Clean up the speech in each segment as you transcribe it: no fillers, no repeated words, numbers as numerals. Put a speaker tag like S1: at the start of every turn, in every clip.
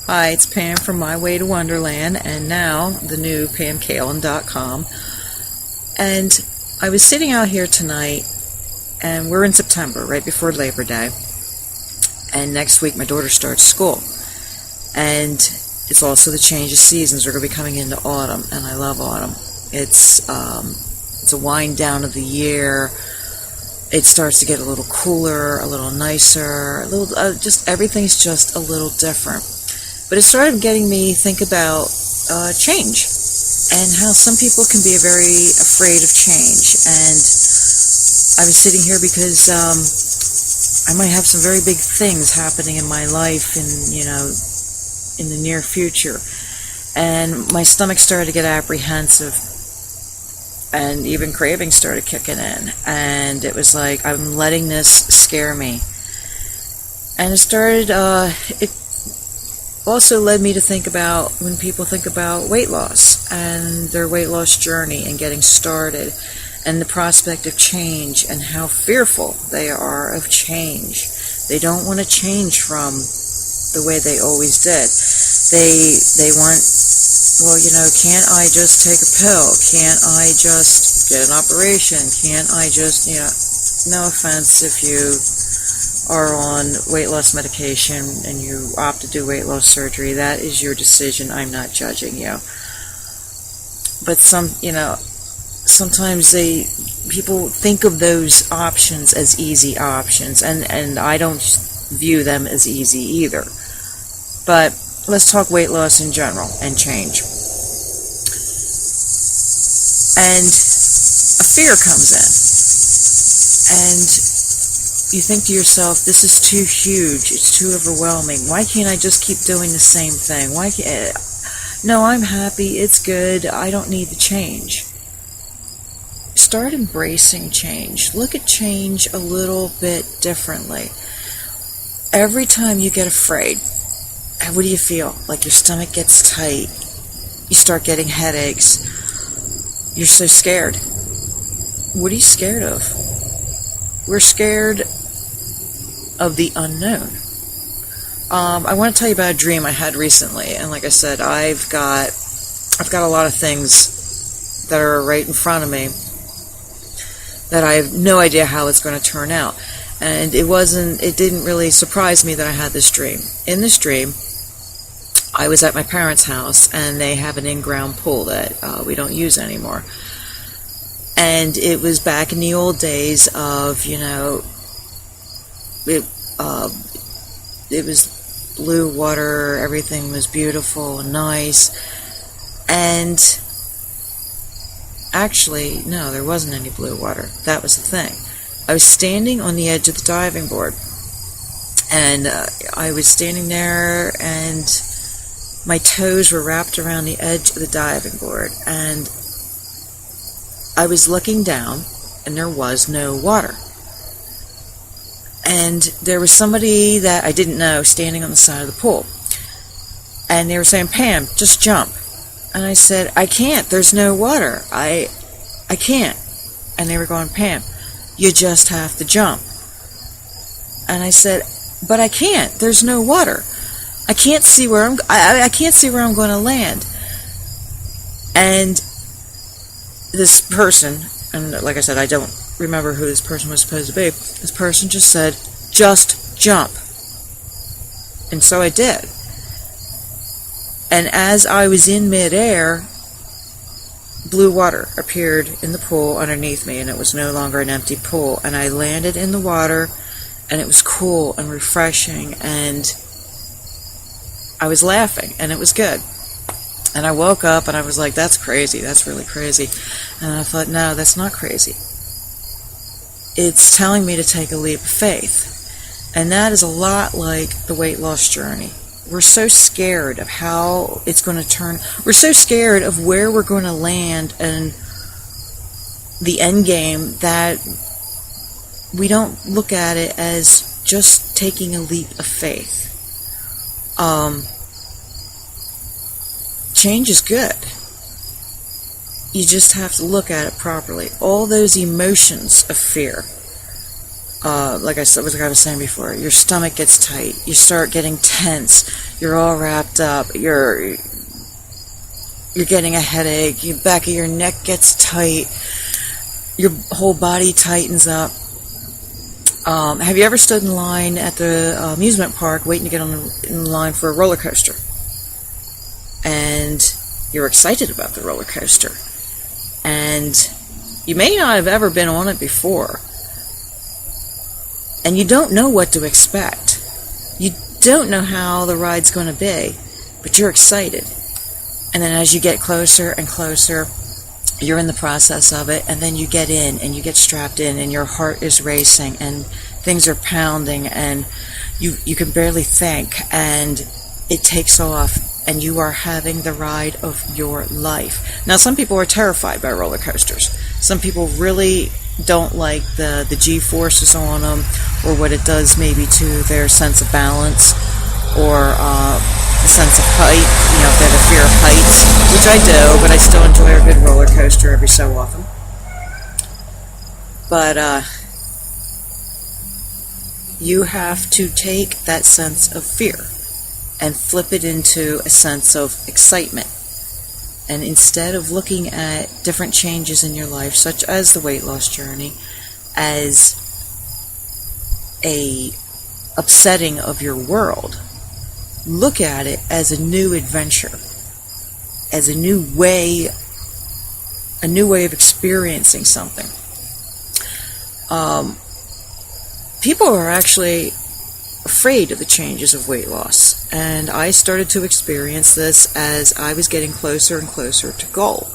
S1: Hi, it's Pam from My Way to Wonderland, and now the new PamKaelin.com. And I was sitting out here tonight, and we're in September, right before Labor Day. And next week my daughter starts school. And it's also the change of seasons. We're going to be coming into autumn, and I love autumn. It's a wind down of the year. It starts to get a little cooler, a little nicer, a little just everything's just a little different. But it started getting me think about change and how some people can be very afraid of change. And I was sitting here because I might have some very big things happening in my life in the near future. And my stomach started to get apprehensive. And even cravings started kicking in. And it was like, I'm letting this scare me. And it started, it also led me to think about when people think about weight loss and their weight loss journey and getting started and the prospect of change and how fearful they are of change. They don't want to change from the way they always did. They want, well, can't I just take a pill? Can't I just get an operation? Can't I just, no offense if you are on weight loss medication and you opt to do weight loss surgery, that is your decision. I'm not judging you. But sometimes people think of those options as easy options, and I don't view them as easy either. But let's talk weight loss in general and change. And a fear comes in. And you think to yourself, this is too huge, it's too overwhelming. Why can't I just keep doing the same thing? No, I'm happy, it's good, I don't need the change. Start embracing change. Look at change a little bit differently. Every time you get afraid, what do you feel? Like your stomach gets tight, you start getting headaches, you're so scared. What are you scared of? We're scared of the unknown. I want to tell you about a dream I had recently, and like I said, I've got a lot of things that are right in front of me that I have no idea how it's going to turn out. And it didn't really surprise me that I had this dream. In this dream, I was at my parents' house, and they have an in-ground pool that we don't use anymore. And it was back in the old days of, it was blue water, everything was beautiful and nice. And actually, no, there wasn't any blue water. That was the thing. I was standing on the edge of the diving board. And I was standing there, and my toes were wrapped around the edge of the diving board. And I was looking down, and there was no water. And there was somebody that I didn't know standing on the side of the pool. And they were saying, Pam, just jump. And I said, I can't, there's no water. I can't. And they were going, Pam, you just have to jump. And I said, but I can't, there's no water. I can't see where I can't see where I'm going to land. And this person, and like I said, I don't remember who this person was supposed to be, this person just said, just jump. And so I did. And as I was in midair, blue water appeared in the pool underneath me, and it was no longer an empty pool. And I landed in the water, and it was cool and refreshing, and I was laughing, and it was good. And I woke up, and I was like, that's crazy, that's really crazy. And I thought, no, that's not crazy. It's telling me to take a leap of faith. And that is a lot like the weight loss journey. We're so scared of how it's going to turn. We're so scared of where we're going to land and the end game that we don't look at it as just taking a leap of faith. Change is good. You just have to look at it properly. All those emotions of fear, like I said, like I was saying before, your stomach gets tight. You start getting tense. You're all wrapped up. You're getting a headache. Your back of your neck gets tight. Your whole body tightens up. Have you ever stood in line at the amusement park waiting to get in line for a roller coaster? And you're excited about the roller coaster. And you may not have ever been on it before. And you don't know what to expect. You don't know how the ride's going to be, but you're excited. And then as you get closer and closer, you're in the process of it, and then you get in and you get strapped in and your heart is racing and things are pounding and you can barely think, and it takes off and you are having the ride of your life. Now, some people are terrified by roller coasters. Some people really don't like the G-forces on them, or what it does maybe to their sense of balance, or the sense of height, if they have a fear of heights, which I do, but I still enjoy a good roller coaster every so often. But you have to take that sense of fear and flip it into a sense of excitement. And instead of looking at different changes in your life, such as the weight loss journey, as a upsetting of your world, look at it as a new adventure, as a new way of experiencing something. People are actually afraid of the changes of weight loss, and I started to experience this as I was getting closer and closer to goal.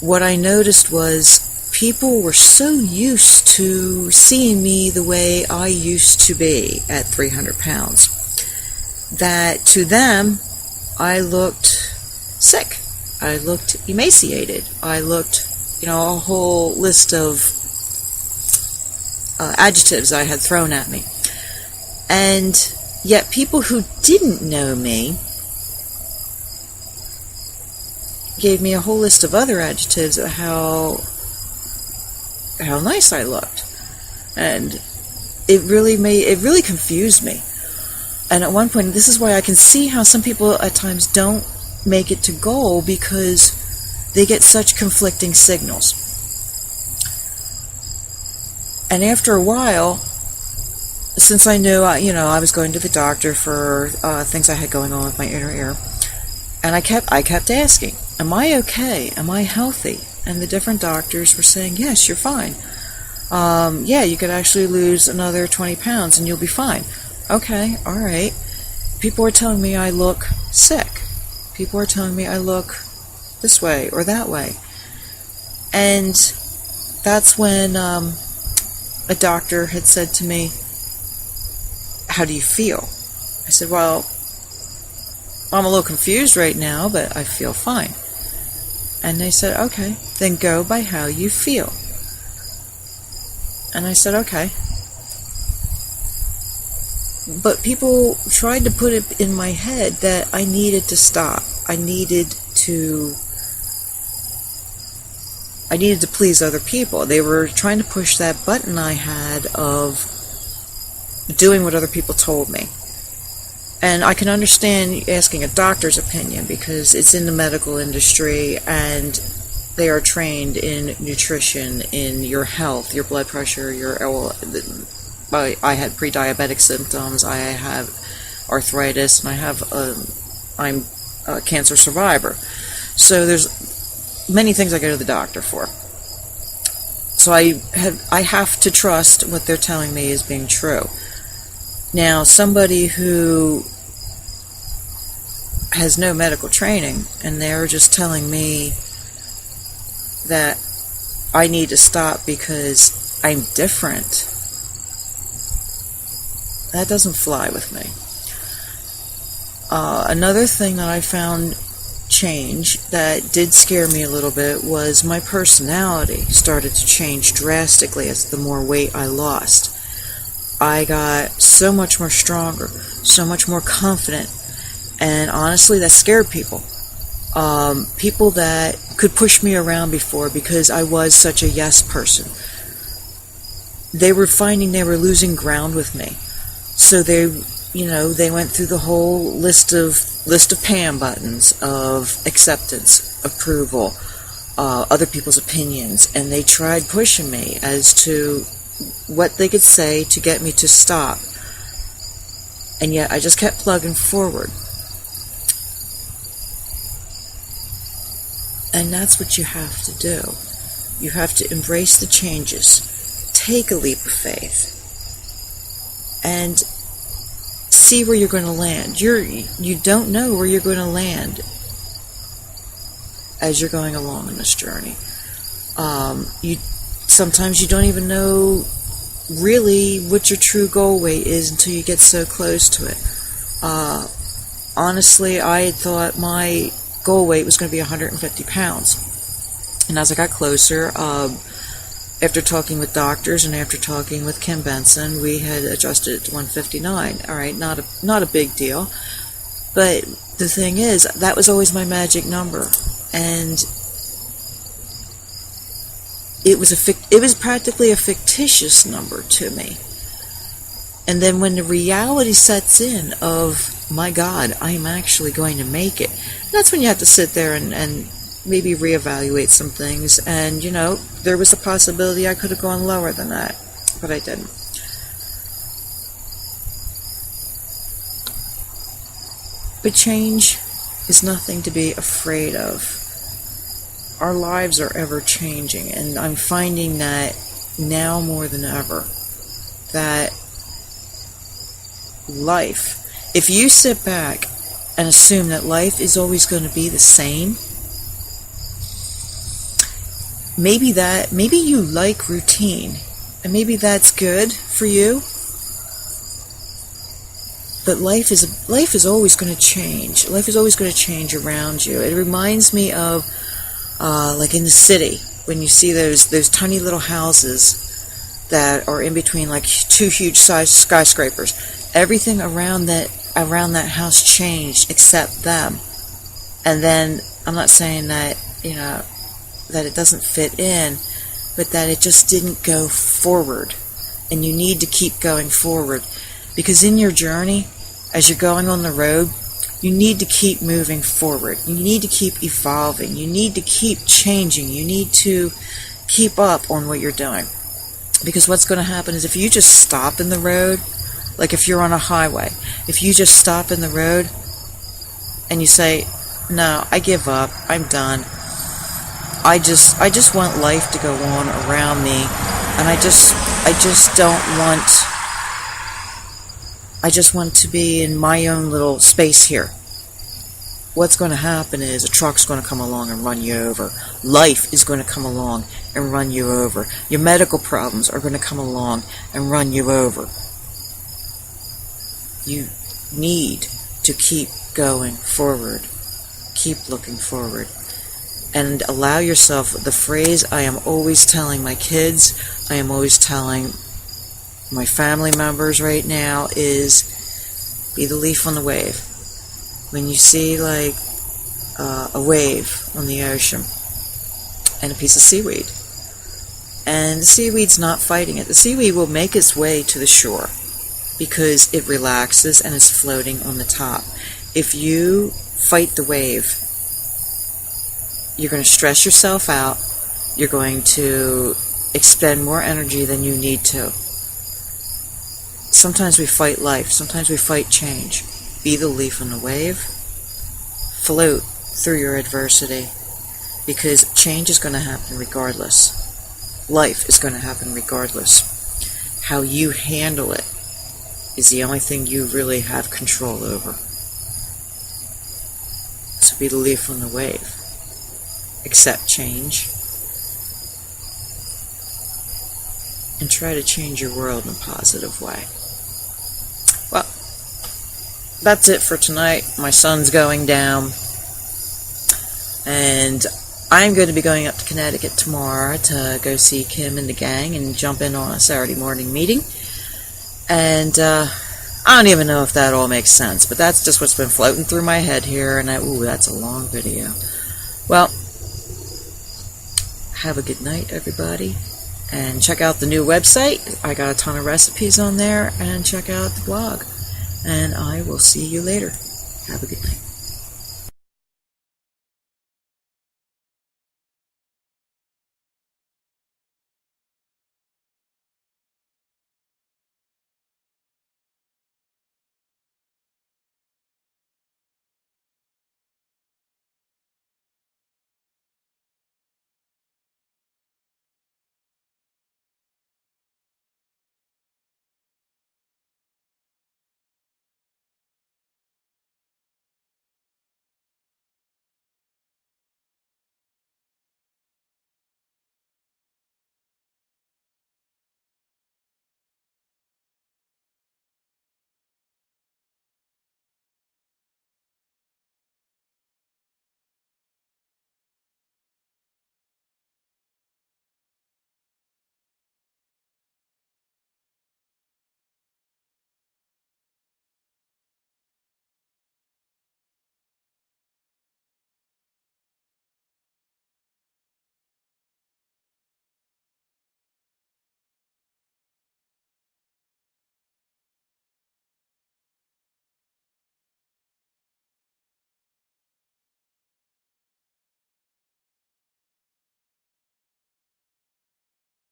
S1: What I noticed was people were so used to seeing me the way I used to be at 300 pounds that to them I looked sick, I looked emaciated, I looked, a whole list of adjectives I had thrown at me. And yet people who didn't know me gave me a whole list of other adjectives of how nice I looked. And it really confused me. And at one point, this is why I can see how some people at times don't make it to goal, because they get such conflicting signals. And after a while, since I knew, I was going to the doctor for things I had going on with my inner ear, and I kept asking, am I okay? Am I healthy? And the different doctors were saying, yes, you're fine. Yeah, you could actually lose another 20 pounds and you'll be fine. Okay, all right. People are telling me I look sick. People are telling me I look this way or that way. And that's when a doctor had said to me, how do you feel? I said, well, I'm a little confused right now, but I feel fine. And they said, okay, then go by how you feel. And I said, okay. But people tried to put it in my head that I needed to stop. I needed to please other people. They were trying to push that button I had of doing what other people told me. And I can understand asking a doctor's opinion, because it's in the medical industry and they are trained in nutrition, in your health, your blood pressure, I had pre-diabetic symptoms, I have arthritis, and I'm a cancer survivor. So there's many things I go to the doctor for. So I have to trust what they're telling me is being true. Now, somebody who has no medical training and they're just telling me that I need to stop because I'm different, that doesn't fly with me. Another thing that I found change that did scare me a little bit was my personality started to change drastically as the more weight I lost. I got so much more stronger, so much more confident, and honestly that scared people. People that could push me around before because I was such a yes person. they were finding they were losing ground with me. So they went through the whole list of Pam buttons of acceptance, approval, other people's opinions, and they tried pushing me as to what they could say to get me to stop. And yet I just kept plugging forward. And that's what you have to do. You have to embrace the changes. Take a leap of faith. And see where you're going to land. You don't know where you're going to land as you're going along in this journey. Sometimes you don't even know really what your true goal weight is until you get so close to it. Honestly, I had thought my goal weight was going to be 150 pounds. And as I got closer, after talking with doctors and after talking with Kim Benson, we had adjusted it to 159. All right, not a big deal. But the thing is, that was always my magic number. And it was practically a fictitious number to me. And then when the reality sets in of, my God, I'm actually going to make it, that's when you have to sit there and maybe reevaluate some things. And, there was a possibility I could have gone lower than that, but I didn't. But change is nothing to be afraid of. Our lives are ever changing, and I'm finding that now more than ever, that life, if you sit back and assume that life is always going to be the same, maybe you like routine, and maybe that's good for you. But life is always going to change. Life is always going to change around you. It reminds me of like in the city, when you see those tiny little houses that are in between like two huge size skyscrapers. Everything around that house changed except them. And then I'm not saying that that it doesn't fit in, but that it just didn't go forward. And you need to keep going forward, because in your journey, as you're going on the road, you need to keep moving forward. You need to keep evolving. You need to keep changing. You need to keep up on what you're doing. Because what's going to happen is if you just stop in the road, like if you're on a highway, if you just stop in the road and you say, no, I give up, I'm done, I just want life to go on around me, and I just want to be in my own little space here. What's going to happen is a truck's going to come along and run you over. Life is going to come along and run you over. Your medical problems are going to come along and run you over. You need to keep going forward. Keep looking forward. And allow yourself, the phrase I am always telling my kids, I am always telling my family members right now is, be the leaf on the wave. When you see like a wave on the ocean and a piece of seaweed, and the seaweed's not fighting it, the seaweed will make its way to the shore because it relaxes and is floating on the top. If you fight the wave, you're going to stress yourself out. You're going to expend more energy than you need to. Sometimes we fight life. Sometimes we fight change. Be the leaf on the wave. Float through your adversity, because change is going to happen regardless. Life is going to happen regardless. How you handle it is the only thing you really have control over. So be the leaf on the wave. Accept change. And try to change your world in a positive way. Well, that's it for tonight. My son's going down. And I'm going to be going up to Connecticut tomorrow to go see Kim and the gang and jump in on a Saturday morning meeting. And I don't even know if that all makes sense, but that's just what's been floating through my head here. And ooh, that's a long video. Well, have a good night, everybody. And check out the new website. I got a ton of recipes on there, and check out the blog. And I will see you later. Have a good night.